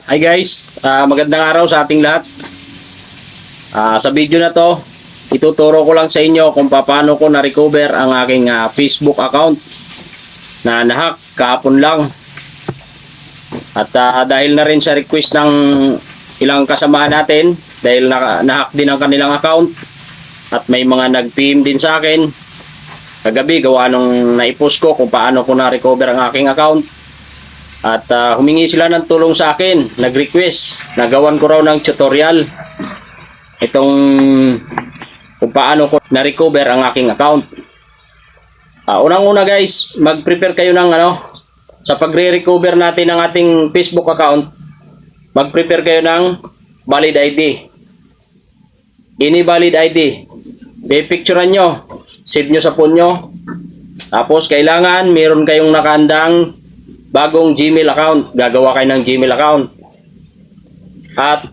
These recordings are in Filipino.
Hi guys, magandang araw sa ating lahat. Sa video na to, ituturo ko lang sa inyo kung paano ko na-recover ang aking Facebook account na nahack kahapon lang. At dahil na rin sa request ng ilang kasamahan natin, dahil nahack din ang kanilang account at may mga nag-PM din sa akin kagabi gawa nung naipost ko kung paano ko na-recover ang aking account. At humingi sila ng tulong sa akin, nag-request, nagawan ko raw ng tutorial itong kung paano ko na-recover ang aking account. Unang-una guys, mag-prepare kayo ng sa pagre-recover natin ng ating Facebook account, mag-prepare kayo ng valid ID. Ini valid ID. I-picturean nyo, save nyo sa phone nyo. Tapos kailangan meron kayong nakahandang bagong Gmail account, gagawa kayo ng Gmail account. At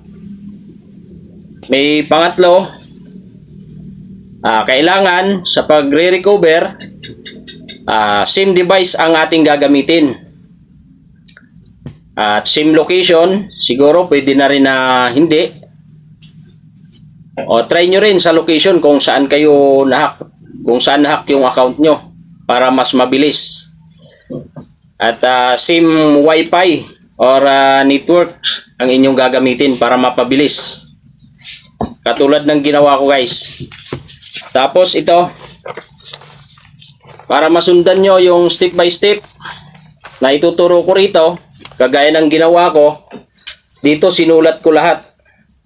may pangatlo, kailangan sa pagre-recover, same device ang ating gagamitin. At same location, siguro pwede na rin na hindi. O try nyo rin sa location kung saan kayo nahack, kung saan nahack yung account nyo para mas mabilis. At same wifi or network ang inyong gagamitin para mapabilis. Katulad ng ginawa ko guys. Tapos ito, para masundan nyo yung step by step na ituturo ko rito, kagaya ng ginawa ko, dito sinulat ko lahat.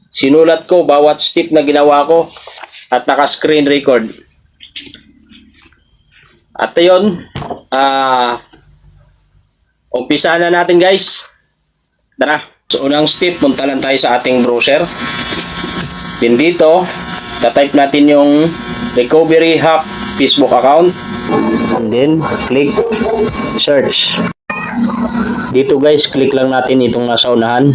Sinulat ko bawat step na ginawa ko at naka-screen record. At yun, umpisa na natin guys. Tara. So unang step, punta lang tayo sa ating browser. Then dito, tatype natin yung recovery hack Facebook account. And then click search. Dito guys, click lang natin itong nasa unahan.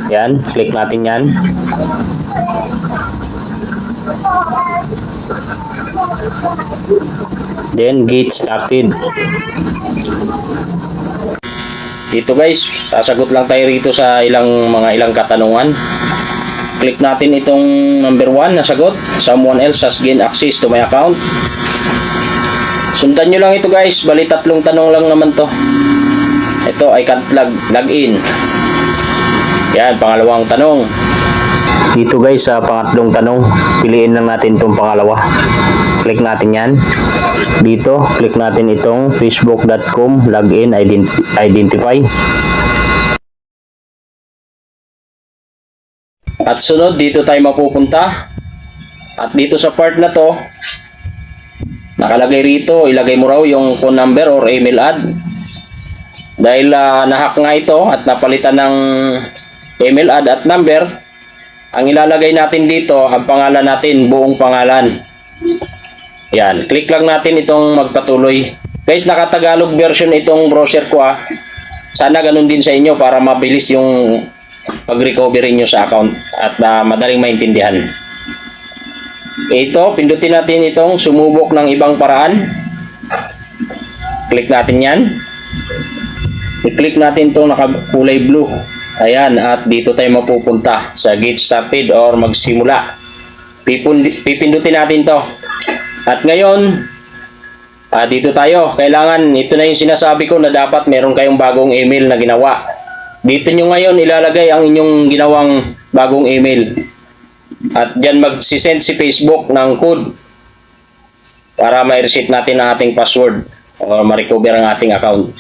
Yan, click natin yan. Then get started. Dito guys, sasagot lang tayo rito sa ilang katanungan. Click natin itong number 1 na sagot. Someone else has gained access to my account. Sundan nyo lang ito guys, bali 3 tanong lang naman to. Ito, I can't log in. Yan, pangalawang tanong. Dito guys, sa pangatlong tanong, piliin lang natin itong pangalawa. Click natin yan. Dito, click natin itong facebook.com login identify. At sunod, dito tayo mapupunta. At dito sa part na to, nakalagay rito, ilagay mo raw yung phone number or email ad. Dahil nahack nga ito at napalitan ng email ad at number, ang ilalagay natin dito, ang pangalan natin, buong pangalan. Yan, click lang natin itong magpatuloy. Guys, naka-Tagalog version itong browser ko . Sana ganun din sa inyo para mabilis yung pag-recovery nyo sa account at madaling maintindihan. Ito, pindutin natin itong sumubok ng ibang paraan. Click natin yan. I-click natin itong nakakulay blue. Ayan, at dito tayo mapupunta sa get started or magsimula. Pipindutin natin to. At ngayon, dito tayo. Kailangan, ito na yung sinasabi ko na dapat meron kayong bagong email na ginawa. Dito nyo ngayon ilalagay ang inyong ginawang bagong email. At dyan magsisend si Facebook ng code para ma-reset natin ang ating password o ma-recover ang ating account.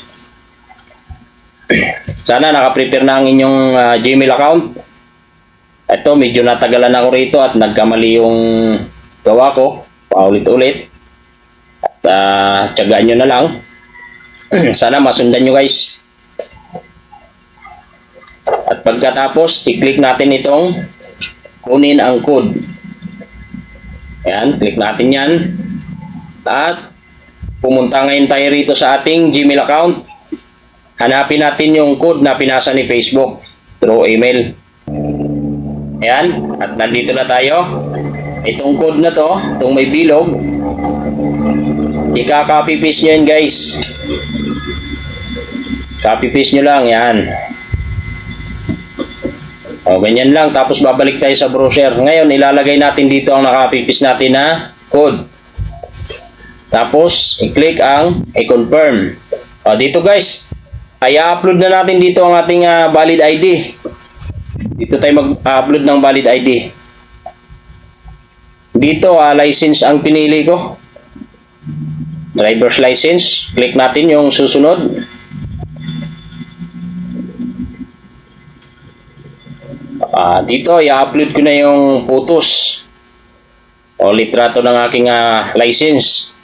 Sana naka-prepare na ang inyong Gmail account. Ito, medyo natagalan ako rito at nagkamali yung gawa ko. Paulit-ulit. At tiyagaan nyo na lang. Sana masundan nyo guys. At pagkatapos, i-click natin itong kunin ang code. Ayan, click natin yan. At pumunta ngayon tayo rito sa ating Gmail account. Hanapin natin yung code na pinasa ni Facebook through email. Ayan, at nandito na tayo. Itong code na to, itong may bilog, ika-copy paste nyo yan guys. Copy paste nyo lang yan. O, ganyan lang. Tapos babalik tayo sa browser. Ngayon, ilalagay natin dito ang nakapipis natin na code. Tapos, i-click ang i-confirm. O, dito guys, ay upload na natin dito ang ating valid ID. Dito tayo mag-upload ng valid ID. Dito, license ang pinili ko. Driver's license. Click natin yung susunod. Dito, i-upload ko na yung photos o litrato ng aking license.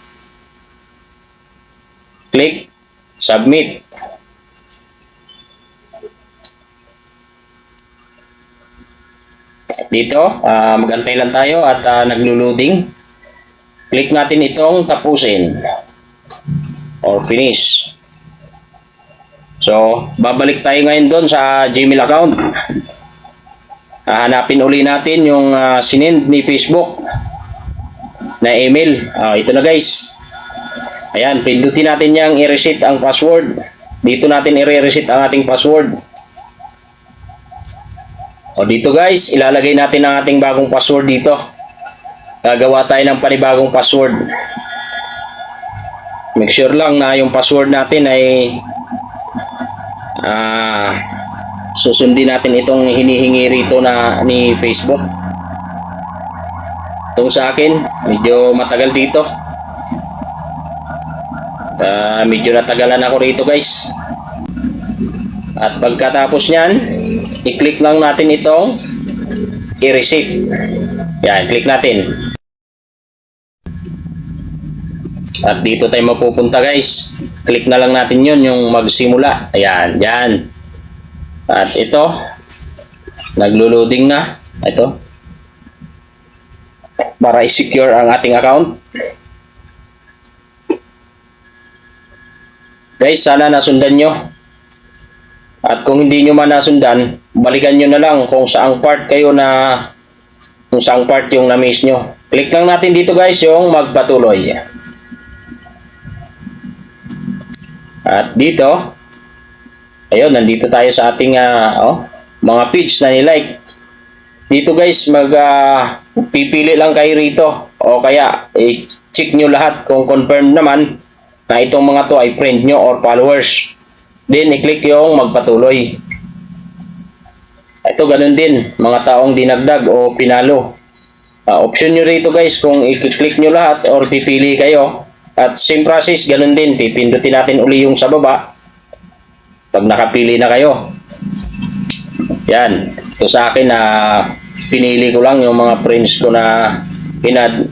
Click submit. Dito, magantay lang tayo at naglo-loading. Click natin itong tapusin or finish. So, babalik tayo ngayon doon sa Gmail account. Hanapin uli natin yung sinend ni Facebook na email. Ito na guys. Ayan, pindutin natin yang i-reset ang password. Dito natin i-reset ang ating password. O dito guys, ilalagay natin ang ating bagong password dito. Gagawa tayo ng panibagong password. Make sure lang na yung password natin ay susundin natin itong hinihingi rito na ni Facebook. Itong sa akin, medyo matagal dito. Medyo natagalan ako rito guys. At pagkatapos nyan, i-click lang natin itong i-reset. Yan, click natin. At dito tayo mapupunta guys. Click na lang natin yun, yung magsimula. Ayan, yan. At ito, naglo-loading na. Ito. Para i-secure ang ating account. Guys, sana nasundan nyo. At kung hindi nyo man nasundan, balikan nyo na lang kung saang part kayo kung saang part yung na-miss nyo. Click lang natin dito guys, yung magpatuloy. At dito, ayun, nandito tayo sa ating mga page na nilike. Dito guys, pipili lang kayo rito. O kaya, check nyo lahat kung confirm naman na itong mga to ay friend nyo or followers. Then, i-click yung magpatuloy. Ito, ganun din. Mga taong dinagdag o pinalo. Option nyo rito guys kung i-click nyo lahat or pipili kayo. At same process, ganun din. Pipindutin natin uli yung sa baba. Pag nakapili na kayo. Yan. Ito sa akin na pinili ko lang yung mga friends ko na pinad.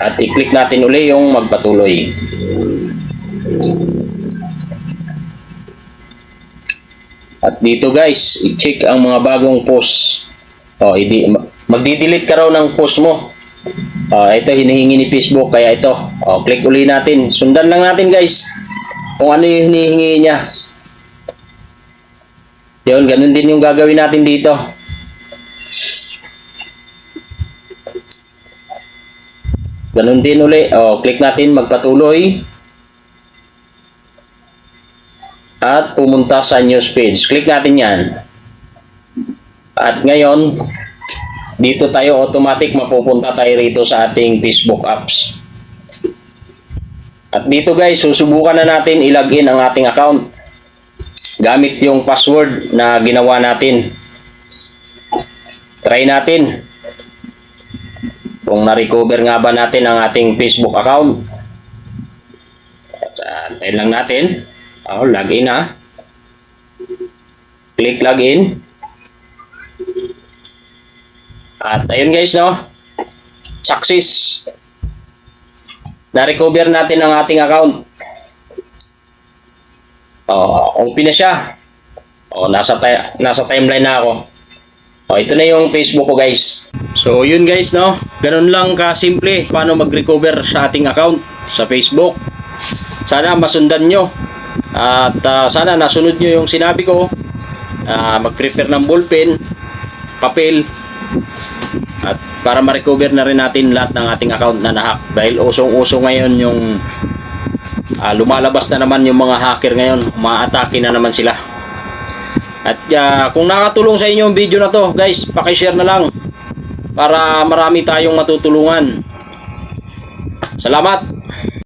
At i-click natin uli yung magpatuloy. At dito guys, i-check ang mga bagong post. Magdi-delete ka raw ng post mo. Ito hinihingi ni Facebook, kaya ito. Click uli natin. Sundan lang natin guys kung ano yung hinihingi niya. Yun, ganun din yung gagawin natin dito. Ganun din uli. Click natin magpatuloy. At pumunta sa news page. Click natin yan. At ngayon, dito tayo automatic mapupunta tayo rito sa ating Facebook apps. At dito guys, susubukan na natin i-login ang ating account gamit yung password na ginawa natin. Try natin kung na-recover nga ba natin ang ating Facebook account. Antayin lang natin. Login na. Click login. At ayun guys, no? Success. Na-recover natin ang ating account. Open na siya. Nasa timeline na ako. Ito na yung Facebook ko guys. So yun guys, no? Ganun lang ka-simple paano mag-recover sa ating account sa Facebook. Sana masundan nyo. At sana nasunod nyo yung sinabi ko. Mag-prepare ng ballpen, papel, at para ma-recover na rin natin lahat ng ating account na na-hack. Dahil usong-uso ngayon yung lumalabas na naman yung mga hacker ngayon. Umaatake na naman sila. At kung nakatulong sa inyo yung video na to, guys, paki-share na lang para marami tayong matutulungan. Salamat.